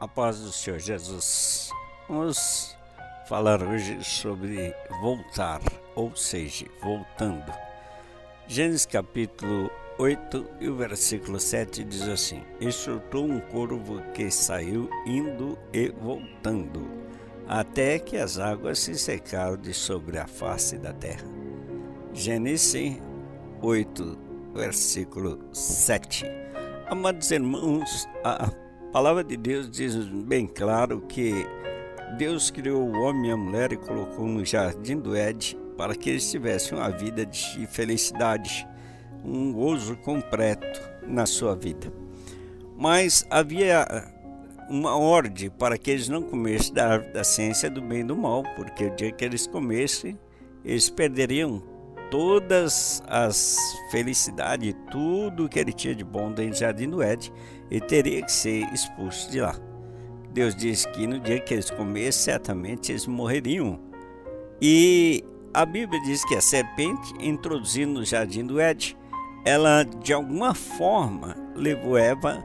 A paz do Senhor Jesus. Vamos falar hoje sobre voltar, ou seja, voltando. Gênesis capítulo 8 e o versículo 7 diz assim: E soltou um corvo que saiu indo e voltando, até que as águas se secaram de sobre a face da terra. Gênesis 8, versículo 7. Amados irmãos, a palavra de Deus diz bem claro que Deus criou o homem e a mulher e colocou no jardim do Éden para que eles tivessem uma vida de felicidade, um gozo completo na sua vida. Mas havia uma ordem para que eles não comessem da árvore da ciência do bem e do mal, porque o dia que eles comessem, eles perderiam todas as felicidades, tudo que ele tinha de bom dentro do jardim do Éden, e teria que ser expulso de lá. Deus disse que no dia que eles comessem, certamente eles morreriam. E a Bíblia diz que a serpente, introduzindo no jardim do Éden, ela de alguma forma levou Eva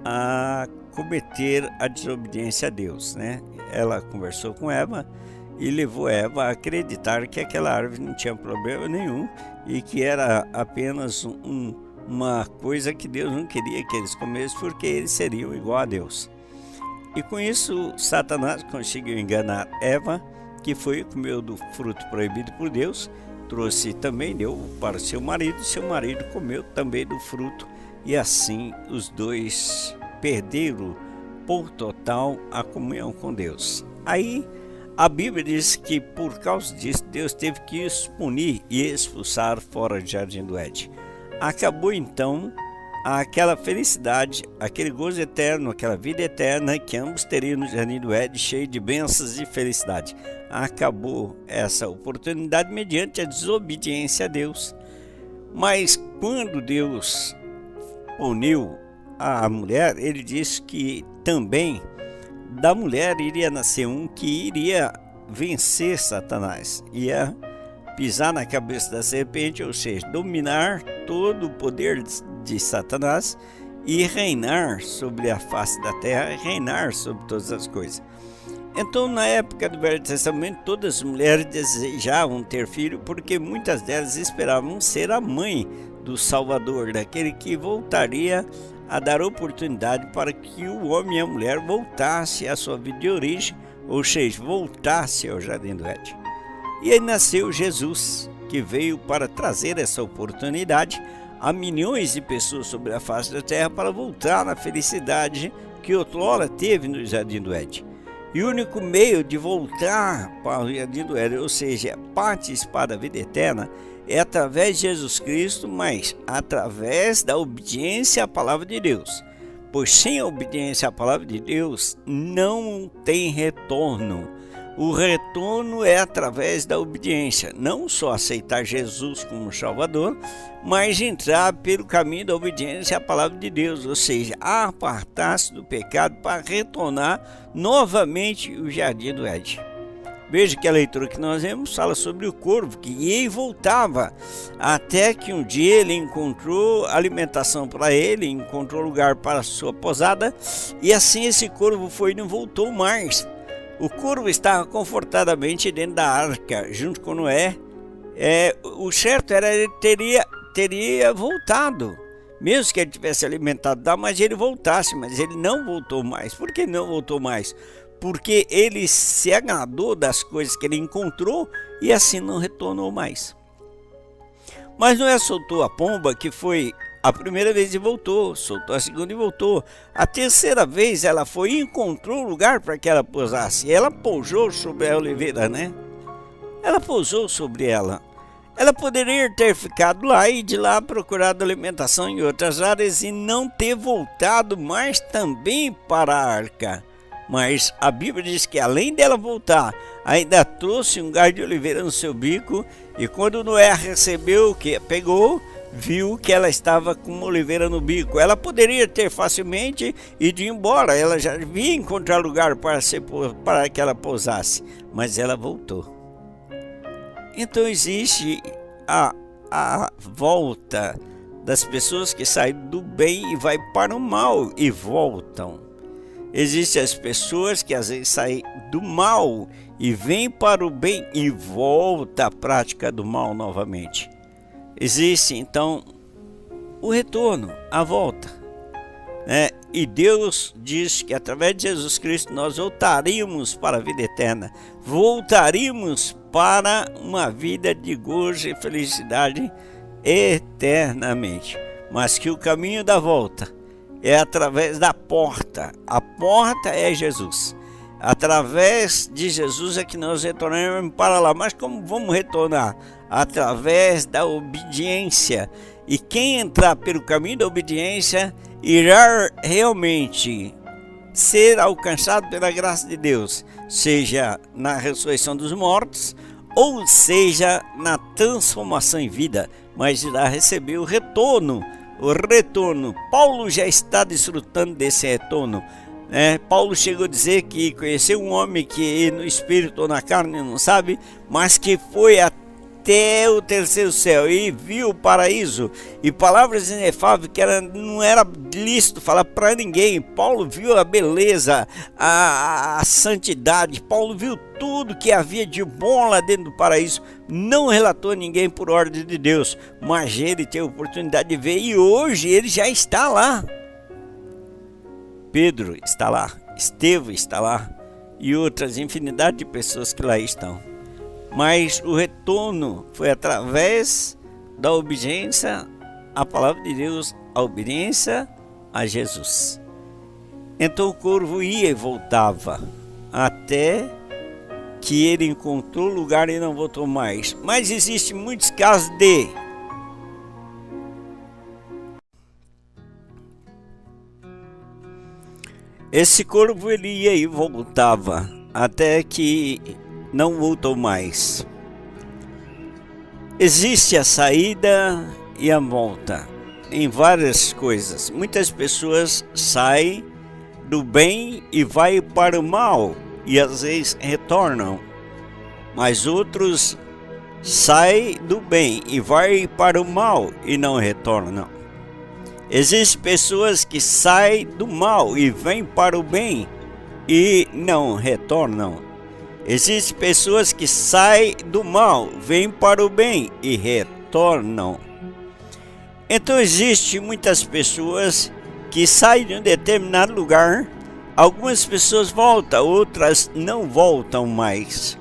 a cometer a desobediência a Deus, né? Ela conversou com Eva e levou Eva a acreditar que aquela árvore não tinha problema nenhum e que era apenas uma coisa que Deus não queria que eles comessem, porque eles seriam igual a Deus. E com isso, Satanás conseguiu enganar Eva, que foi e comeu do fruto proibido por Deus, trouxe também, deu para seu marido comeu também do fruto, e assim os dois perderam por total a comunhão com Deus. Aí a Bíblia diz que por causa disso Deus teve que expunir e expulsar fora do jardim do Éden. Acabou então aquela felicidade, aquele gozo eterno, aquela vida eterna que ambos teriam no jardim do Éden, cheio de bênçãos e felicidade. Acabou essa oportunidade mediante a desobediência a Deus. Mas quando Deus puniu a mulher, ele disse que também da mulher iria nascer um que iria vencer Satanás, ia pisar na cabeça da serpente, ou seja, dominar todo o poder de Satanás e reinar sobre a face da terra, reinar sobre todas as coisas. Então, na época do Velho Testamento, todas as mulheres desejavam ter filho, porque muitas delas esperavam ser a mãe do Salvador, daquele que voltaria a dar oportunidade para que o homem e a mulher voltassem à sua vida de origem, ou seja, voltassem ao jardim do Éden. E aí nasceu Jesus, que veio para trazer essa oportunidade a milhões de pessoas sobre a face da terra para voltar na felicidade que outrora teve no jardim do Éden. E o único meio de voltar para o jardim do Éden, ou seja, participar da vida eterna, é através de Jesus Cristo, mas através da obediência à palavra de Deus. Pois sem a obediência à palavra de Deus não tem retorno. O retorno é através da obediência, não só aceitar Jesus como Salvador, mas entrar pelo caminho da obediência à palavra de Deus, ou seja, apartar-se do pecado para retornar novamente o jardim do Éden. Veja que a leitura que nós vemos fala sobre o corvo que ia e voltava, até que um dia ele encontrou alimentação para ele, encontrou lugar para a sua posada, e assim esse corvo foi e não voltou mais. O corvo estava confortadamente dentro da arca, junto com Noé. O certo era ele teria voltado, mesmo que ele tivesse alimentado, mas ele voltasse, mas ele não voltou mais. Por que não voltou mais? Porque ele se agradou das coisas que ele encontrou e assim não retornou mais. Mas Noé soltou a pomba, que foi a primeira vez e voltou, soltou a segunda e voltou. A terceira vez ela foi e encontrou lugar para que ela pousasse. Ela pousou sobre a oliveira, né? Ela pousou sobre ela. Ela poderia ter ficado lá e de lá procurado alimentação em outras áreas e não ter voltado mais também para a arca. Mas a Bíblia diz que além dela voltar, ainda trouxe um galho de oliveira no seu bico, e quando Noé recebeu o que pegou, viu que ela estava com uma oliveira no bico. Ela poderia ter facilmente ido embora, ela já devia encontrar lugar para que ela pousasse, mas ela voltou. Então existe a volta das pessoas que saem do bem e vai para o mal e voltam. Existem as pessoas que às vezes saem do mal e vêm para o bem e voltam à prática do mal novamente. Existe então o retorno, a volta, né? E Deus diz que através de Jesus Cristo nós voltaríamos para a vida eterna, voltaríamos para uma vida de gozo e felicidade eternamente. Mas que o caminho da volta é através da porta. A porta é Jesus. Através de Jesus é que nós retornamos para lá. Mas como vamos retornar? Através da obediência. E quem entrar pelo caminho da obediência irá realmente ser alcançado pela graça de Deus, seja na ressurreição dos mortos, ou seja na transformação em vida, mas irá receber o retorno. O retorno, Paulo já está desfrutando desse retorno. Paulo chegou a dizer que conheceu um homem que no espírito ou na carne não sabe, mas que foi até o terceiro céu e viu o paraíso e palavras inefáveis que não era lícito falar para ninguém. Paulo viu a beleza, a santidade, Paulo viu tudo que havia de bom lá dentro do paraíso. Não relatou a ninguém por ordem de Deus, mas ele teve a oportunidade de ver e hoje ele já está lá. Pedro está lá, Estevão está lá e outras infinidade de pessoas que lá estão. Mas o retorno foi através da obediência à palavra de Deus, a obediência a Jesus. Então o corvo ia e voltava até que ele encontrou lugar e não voltou mais. Mas existem muitos casos de esse corvo ele ia e voltava até que não voltou mais. Existe a saída e a volta em várias coisas. Muitas pessoas saem do bem e vai para o mal e às vezes retornam, mas outros saem do bem e vai para o mal e não retornam. Existem pessoas que saem do mal e vêm para o bem e não retornam. Existem pessoas que saem do mal, vêm para o bem e retornam. Então existem muitas pessoas que saem de um determinado lugar, algumas pessoas voltam, outras não voltam mais.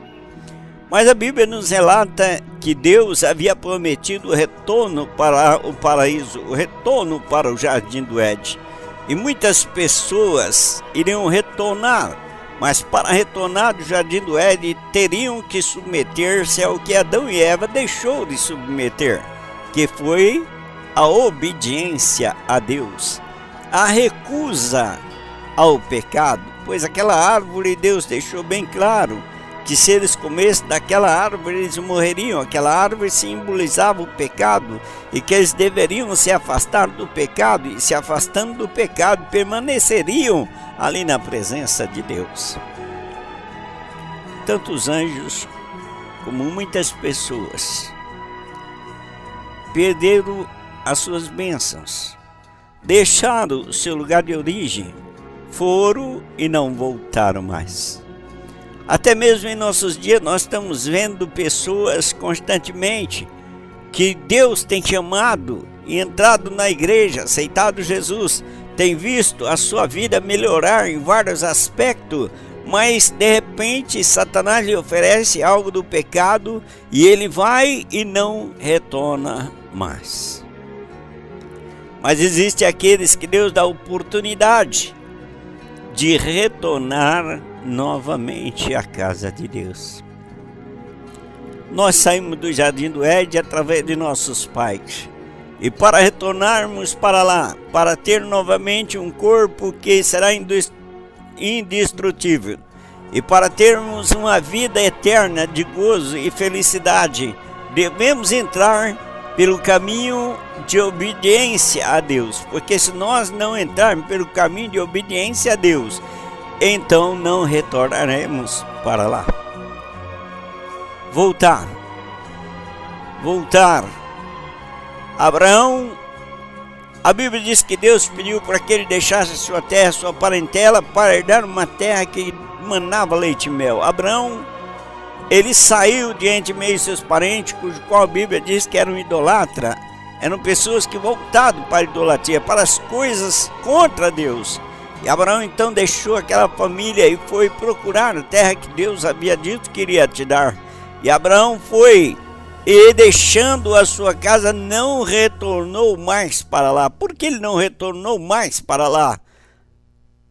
Mas a Bíblia nos relata que Deus havia prometido o retorno para o paraíso, o retorno para o jardim do Éden. E muitas pessoas iriam retornar. Mas para retornar do jardim do Éden, teriam que submeter-se ao que Adão e Eva deixou de submeter, que foi a obediência a Deus, a recusa ao pecado, pois aquela árvore Deus deixou bem claro que se eles comessem daquela árvore eles morreriam. Aquela árvore simbolizava o pecado e que eles deveriam se afastar do pecado, e se afastando do pecado permaneceriam ali na presença de Deus. Tanto os anjos como muitas pessoas perderam as suas bênçãos, deixaram o seu lugar de origem, foram e não voltaram mais. Até mesmo em nossos dias nós estamos vendo pessoas constantemente que Deus tem chamado e entrado na igreja, aceitado Jesus, tem visto a sua vida melhorar em vários aspectos, mas de repente Satanás lhe oferece algo do pecado e ele vai e não retorna mais. Mas existe aqueles que Deus dá oportunidade de retornar novamente à casa de Deus. Nós saímos do jardim do Éden através de nossos pais, e para retornarmos para lá, para ter novamente um corpo que será indestrutível, e para termos uma vida eterna de gozo e felicidade, devemos entrar pelo caminho de obediência a Deus, porque se nós não entrarmos pelo caminho de obediência a Deus, então não retornaremos para lá. Voltar. Abraão A Bíblia diz que Deus pediu para que ele deixasse sua terra, sua parentela, para herdar uma terra que manava leite e mel. Abraão, ele saiu diante de meio de seus parentes, cujo qual a Bíblia diz que eram idolatra. Eram pessoas que voltaram para a idolatria, para as coisas contra Deus. E Abraão então deixou aquela família e foi procurar a terra que Deus havia dito que iria te dar. E Abraão foi, e deixando a sua casa, não retornou mais para lá. Por que ele não retornou mais para lá?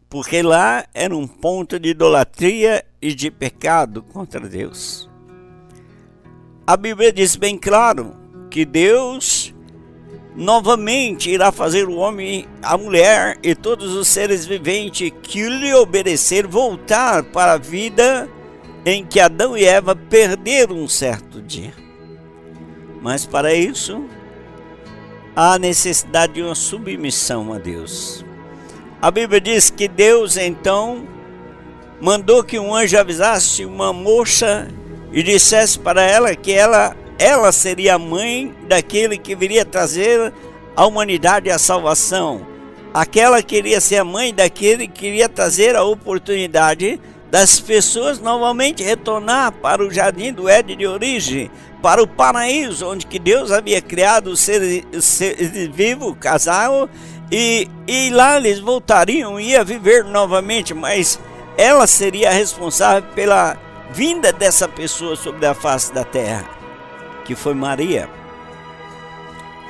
Porque lá era um ponto de idolatria e de pecado contra Deus. A Bíblia diz bem claro que Deus novamente irá fazer o homem, a mulher e todos os seres viventes que lhe obedecer voltar para a vida em que Adão e Eva perderam um certo dia. Mas para isso há necessidade de uma submissão a Deus. A Bíblia diz que Deus então mandou que um anjo avisasse uma moça e dissesse para ela que ela seria a mãe daquele que viria trazer à humanidade a salvação. Aquela queria ser a mãe daquele que queria trazer a oportunidade das pessoas novamente retornar para o jardim do Éden de origem, para o paraíso, onde que Deus havia criado os seres vivos, o casal, e lá eles voltariam e ia viver novamente, mas ela seria responsável pela vinda dessa pessoa sobre a face da terra, que foi Maria,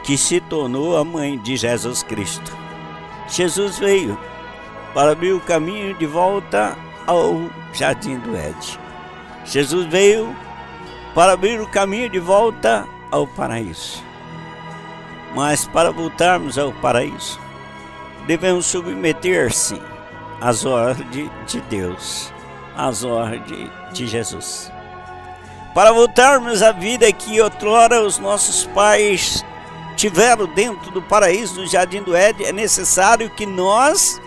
que se tornou a mãe de Jesus Cristo. Jesus veio para abrir o caminho de volta ao jardim do Éden. Jesus veio para abrir o caminho de volta ao paraíso. Mas para voltarmos ao paraíso, devemos submeter-se às ordens de Deus, às ordens de Jesus. Para voltarmos à vida que outrora os nossos pais tiveram dentro do paraíso, do jardim do Éden, é necessário que nós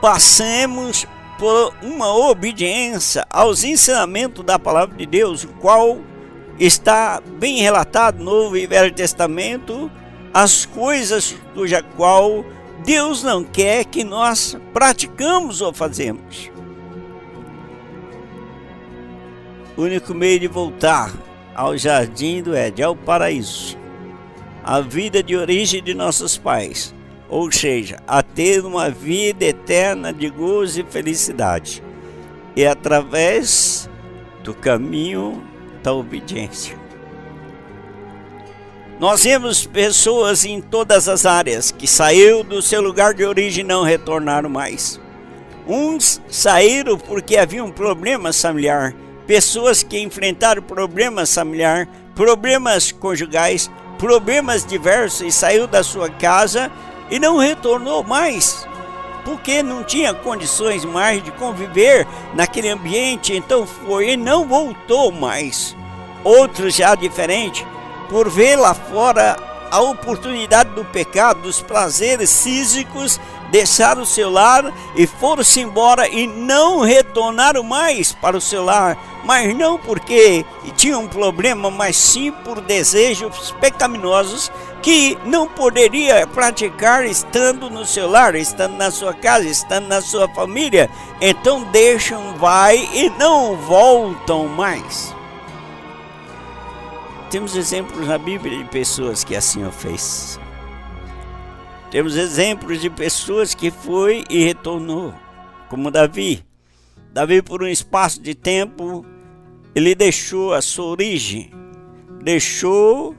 passemos por uma obediência aos ensinamentos da palavra de Deus, o qual está bem relatado no Novo e Velho Testamento, as coisas cuja qual Deus não quer que nós praticamos ou fazemos. O único meio de voltar ao jardim do Éden, ao paraíso, a vida de origem de nossos pais, ou seja, a ter uma vida eterna de gozo e felicidade, é através do caminho da obediência. Nós vemos pessoas em todas as áreas que saíram do seu lugar de origem e não retornaram mais. Uns saíram porque havia um problema familiar, pessoas que enfrentaram problemas familiares, problemas conjugais, problemas diversos e saiu da sua casa e não retornou mais, porque não tinha condições mais de conviver naquele ambiente, então foi e não voltou mais. Outros já diferente, por ver lá fora a oportunidade do pecado, dos prazeres físicos, deixaram o seu lar e foram-se embora e não retornaram mais para o seu lar, mas não porque tinham um problema, mas sim por desejos pecaminosos que não poderia praticar estando no seu lar, estando na sua casa, estando na sua família. Então deixam, vai e não voltam mais. Temos exemplos na Bíblia de pessoas que assim o fez. Temos exemplos de pessoas que foi e retornou, como Davi. Davi, por um espaço de tempo, ele deixou a sua origem, deixou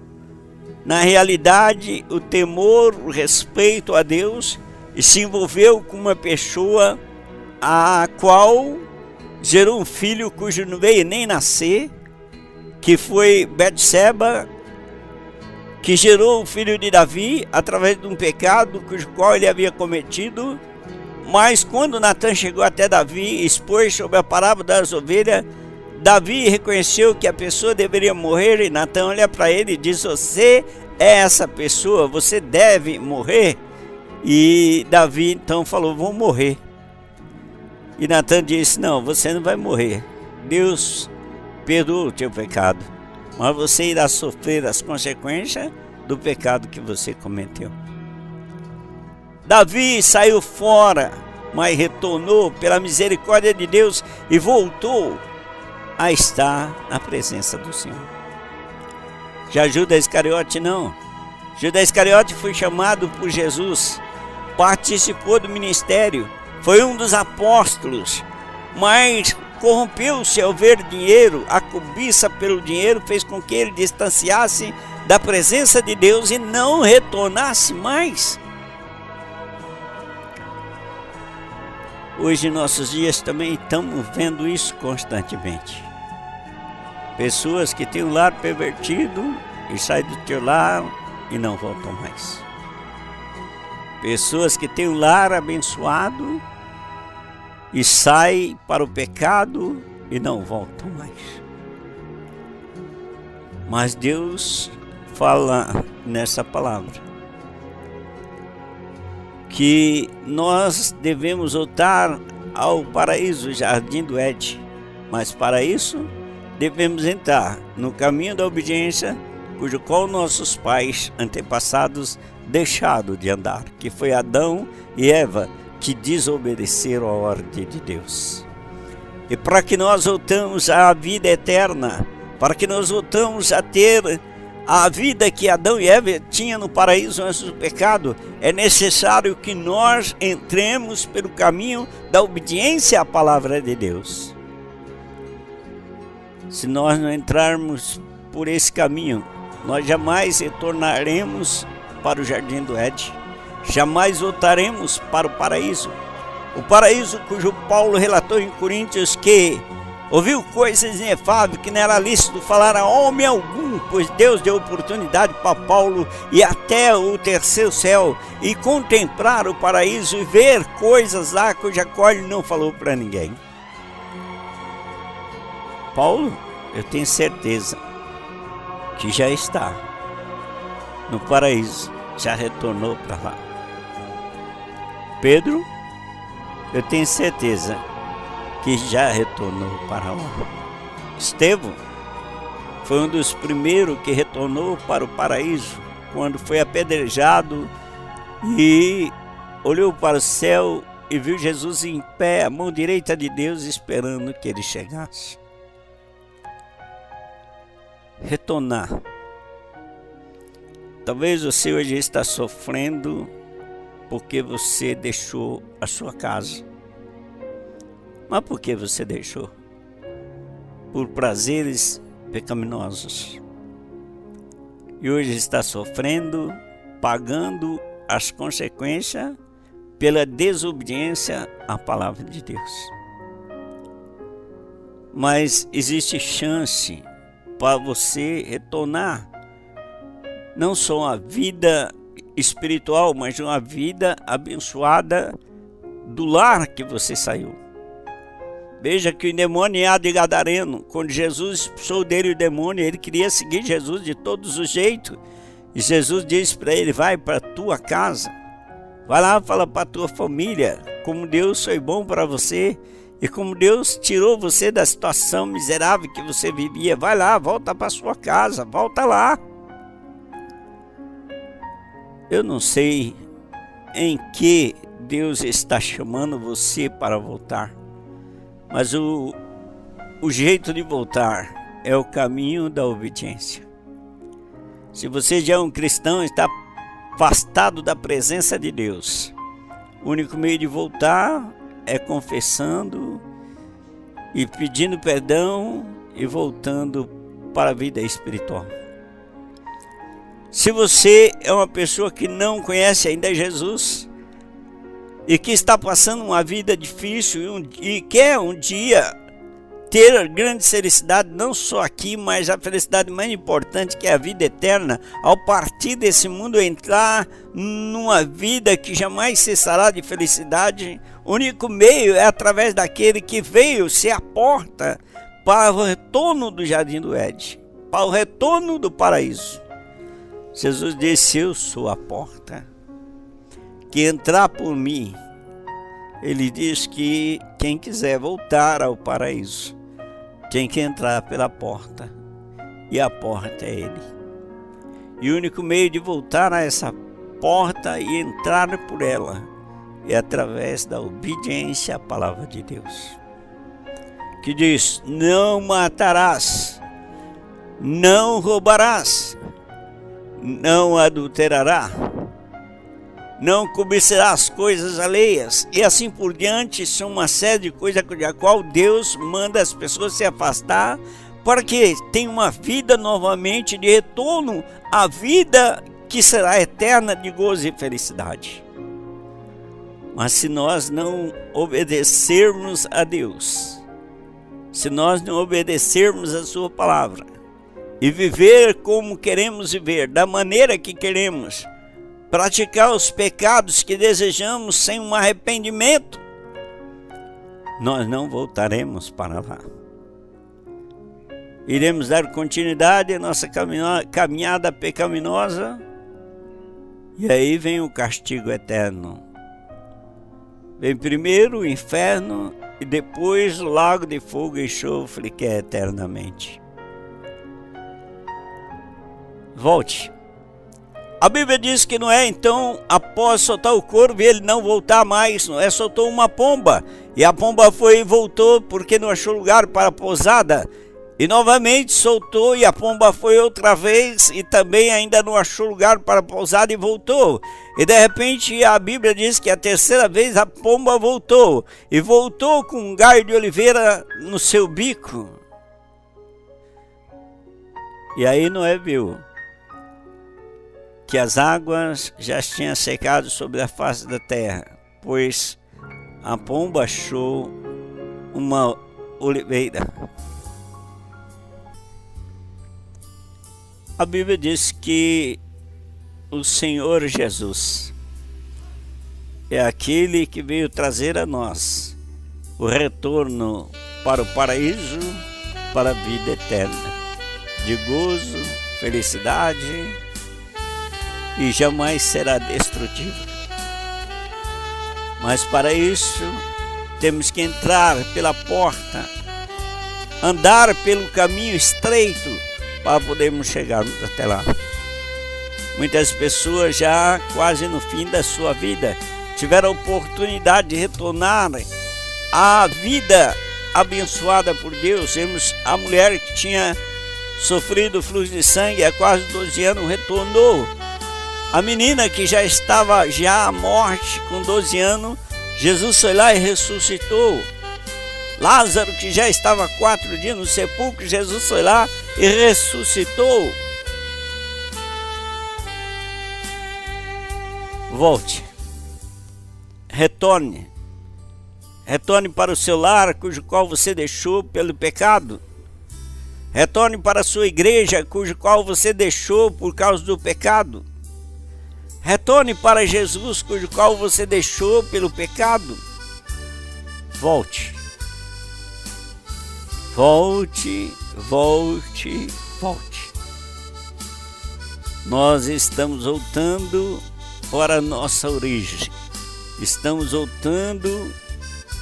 na realidade o temor, o respeito a Deus e se envolveu com uma pessoa a qual gerou um filho cujo não veio nem nascer, que foi Betseba, que gerou o filho de Davi através de um pecado cujo qual ele havia cometido. Mas quando Natan chegou até Davi e expôs sobre a parábola das ovelhas, Davi reconheceu que a pessoa deveria morrer e Natan olha para ele e diz: você é essa pessoa, você deve morrer. E Davi então falou: vou morrer. E Natan disse: não, você não vai morrer. Deus perdoa o teu pecado, mas você irá sofrer as consequências do pecado que você cometeu. Davi saiu fora, mas retornou pela misericórdia de Deus e voltou a estar na presença do Senhor. Já Judas Iscariote não. Judas Iscariote foi chamado por Jesus, participou do ministério, foi um dos apóstolos, mas corrompeu-se ao ver dinheiro. A cobiça pelo dinheiro fez com que ele distanciasse da presença de Deus e não retornasse mais. Hoje, em nossos dias, também estamos vendo isso constantemente. Pessoas que têm o lar pervertido e saem do teu lar e não voltam mais. Pessoas que têm o lar abençoado e saem para o pecado e não voltam mais. Mas Deus fala nessa palavra que nós devemos voltar ao paraíso, jardim do Éden, mas para isso devemos entrar no caminho da obediência, cujo qual nossos pais antepassados deixaram de andar, que foi Adão e Eva, que desobedeceram à ordem de Deus. E para que nós voltamos à vida eterna, para que nós voltamos a ter a vida que Adão e Eva tinham no paraíso antes do pecado, é necessário que nós entremos pelo caminho da obediência à palavra de Deus. Se nós não entrarmos por esse caminho, nós jamais retornaremos para o jardim do Éden, jamais voltaremos para o paraíso. O paraíso cujo Paulo relatou em Coríntios que ouviu coisas inefáveis que não era lícito falar a homem algum, pois Deus deu oportunidade para Paulo ir até o terceiro céu e contemplar o paraíso e ver coisas lá cuja qual ele não falou para ninguém. Paulo, eu tenho certeza que já está no paraíso, já retornou para lá. Pedro, eu tenho certeza que já retornou para lá. Estevão foi um dos primeiros que retornou para o paraíso, quando foi apedrejado e olhou para o céu e viu Jesus em pé, à mão direita de Deus, esperando que ele chegasse. Retornar. Talvez você hoje está sofrendo porque você deixou a sua casa. Mas por que você deixou? Por prazeres pecaminosos. E hoje está sofrendo, pagando as consequências pela desobediência à palavra de Deus. Mas existe chance para você retornar, não só a vida espiritual, mas uma vida abençoada do lar que você saiu. Veja que o endemoniado de Gadareno, quando Jesus expulsou dele o demônio, ele queria seguir Jesus de todos os jeitos. E Jesus disse para ele: vai para a tua casa, vai lá, fala para a tua família como Deus foi bom para você e como Deus tirou você da situação miserável que você vivia. Vai lá, volta para a sua casa, volta lá. Eu não sei em que Deus está chamando você para voltar, mas o jeito de voltar é o caminho da obediência. Se você já é um cristão, está afastado da presença de Deus, o único meio de voltar é confessando e pedindo perdão e voltando para a vida espiritual. Se você é uma pessoa que não conhece ainda Jesus e que está passando uma vida difícil e quer um dia ter grande felicidade, não só aqui, mas a felicidade mais importante, que é a vida eterna, ao partir desse mundo entrar numa vida que jamais cessará de felicidade, o único meio é através daquele que veio ser a porta para o retorno do jardim do Éden, para o retorno do paraíso. Jesus disse: eu sou a porta, que entrar por mim. Ele diz que quem quiser voltar ao paraíso tem que entrar pela porta, e a porta é Ele. E o único meio de voltar a essa porta e entrar por ela é através da obediência à palavra de Deus, que diz: não matarás, não roubarás, não adulterarás, não cobiçarás coisas alheias, e assim por diante. São uma série de coisas da qual Deus manda as pessoas se afastar, para que tenham uma vida novamente de retorno à vida que será eterna de gozo e felicidade. Mas se nós não obedecermos a Deus, se nós não obedecermos a sua palavra e viver como queremos viver, da maneira que queremos, praticar os pecados que desejamos sem um arrependimento, nós não voltaremos para lá. Iremos dar continuidade à nossa caminhada pecaminosa, e aí vem o castigo eterno. Vem primeiro o inferno e depois o lago de fogo e enxofre, que é eternamente. Volte. A Bíblia diz que Noé, então, após soltar o corvo e ele não voltar mais, Noé soltou uma pomba, e a pomba foi e voltou porque não achou lugar para a pousada, e novamente soltou, e a pomba foi outra vez e também ainda não achou lugar para a pousada e voltou. E de repente a Bíblia diz que a terceira vez a pomba voltou, e voltou com um galho de oliveira no seu bico. E aí Noé viu que as águas já tinham secado sobre a face da terra, pois a pomba achou uma oliveira. A Bíblia diz que o Senhor Jesus é aquele que veio trazer a nós o retorno para o paraíso, para a vida eterna, de gozo, felicidade, e jamais será destrutivo. Mas para isso temos que entrar pela porta, andar pelo caminho estreito para podermos chegarmos até lá. Muitas pessoas já quase no fim da sua vida tiveram a oportunidade de retornar à vida abençoada por Deus. Vemos a mulher que tinha sofrido fluxo de sangue há quase 12 anos, retornou. A menina que já estava à morte com 12 anos, Jesus foi lá e ressuscitou. Lázaro, que já estava 4 dias no sepulcro, Jesus foi lá e ressuscitou. Volte, retorne para o seu lar, cujo qual você deixou pelo pecado. Retorne para a sua igreja, cujo qual você deixou por causa do pecado. Retorne para Jesus, cujo qual você deixou pelo pecado. Volte. Volte, volte, volte. Nós estamos voltando para a nossa origem. Estamos voltando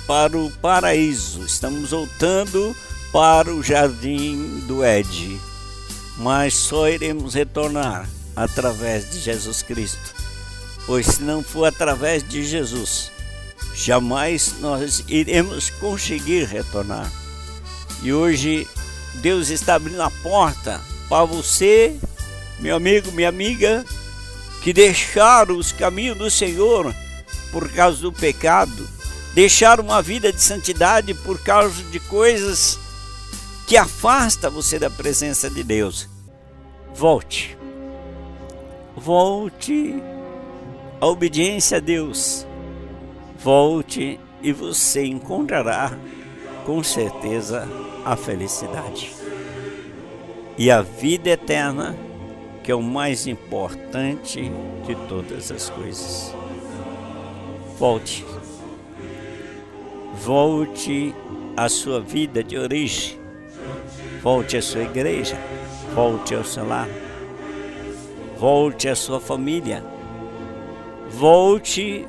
para o paraíso. Estamos voltando para o jardim do Éden. Mas só iremos retornar através de Jesus Cristo. Pois se não for através de Jesus, jamais nós iremos conseguir retornar. E hoje Deus está abrindo a porta para você, meu amigo, minha amiga, que deixaram os caminhos do Senhor por causa do pecado, deixaram uma vida de santidade por causa de coisas que afastam você da presença de Deus. Volte. Volte à obediência a Deus. Volte e você encontrará com certeza a felicidade e a vida eterna, que é o mais importante de todas as coisas. Volte. Volte à sua vida de origem. Volte à sua igreja. Volte ao seu lar. Volte à sua família. Volte.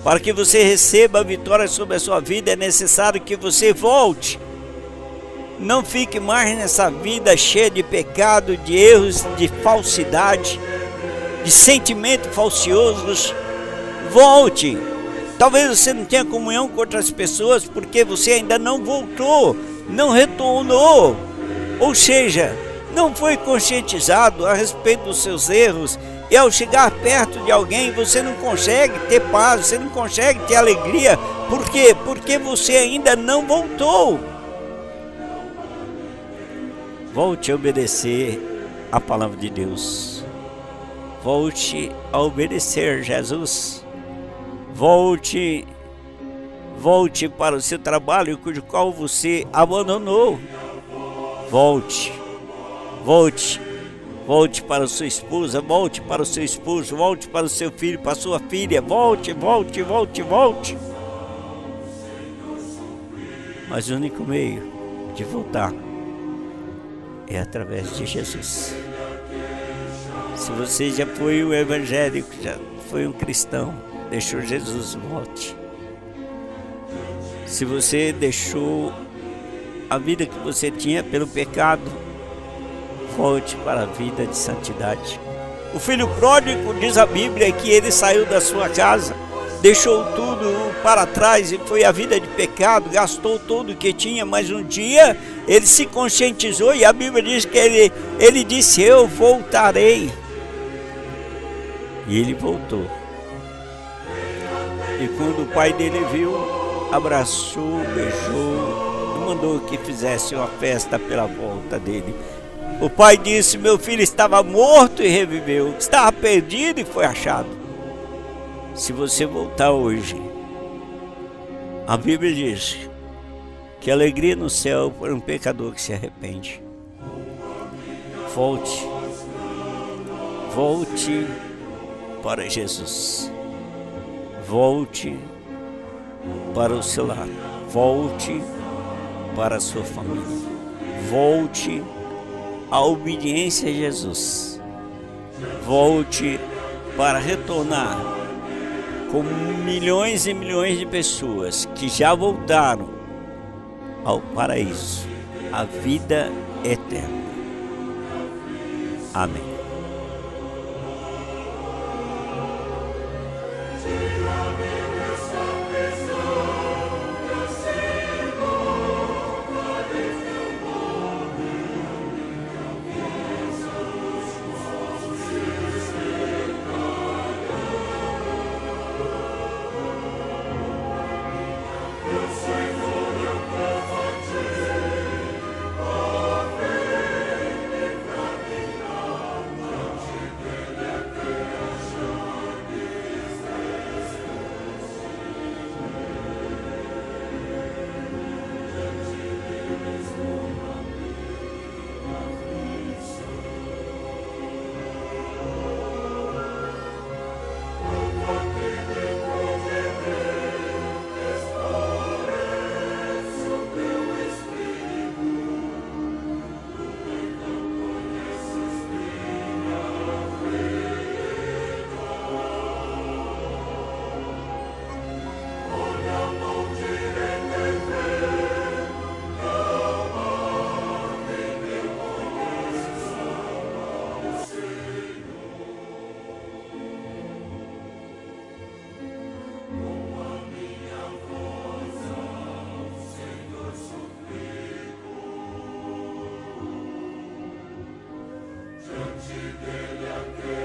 Para que você receba a vitória sobre a sua vida, é necessário que você volte. Não fique mais nessa vida cheia de pecado, de erros, de falsidade. de sentimentos falsiosos. Volte. Talvez você não tenha comunhão com outras pessoas porque você ainda não voltou, não retornou. Ou seja, não foi conscientizado a respeito dos seus erros. E ao chegar perto de alguém, você não consegue ter paz, você não consegue ter alegria. Por quê? Porque você ainda não voltou. Volte a obedecer a palavra de Deus. Volte a obedecer Jesus. Volte para o seu trabalho, cujo qual você abandonou. Volte para a sua esposa, volte para o seu esposo, volte para o seu filho, para a sua filha, volte. Mas o único meio de voltar é através de Jesus. Se você já foi um evangélico, já foi um cristão, deixou Jesus, volte. Se você deixou a vida que você tinha pelo pecado, volte para a vida de santidade. O filho pródigo, diz a Bíblia, que ele saiu da sua casa, deixou tudo para trás e foi a vida de pecado, gastou tudo o que tinha, mas um dia ele se conscientizou e a Bíblia diz que ele disse: eu voltarei. E ele voltou. E quando o pai dele viu, abraçou, beijou e mandou que fizesse uma festa pela volta dele. O pai disse: meu filho estava morto e reviveu, estava perdido e foi achado. Se você voltar hoje, a Bíblia diz que a alegria no céu por um pecador que se arrepende. Volte para Jesus. Volte para o seu lar. Volte para a sua família. Volte à obediência a Jesus. Volte para retornar como milhões e milhões de pessoas que já voltaram ao paraíso, a vida eterna. Amém. Diante dele a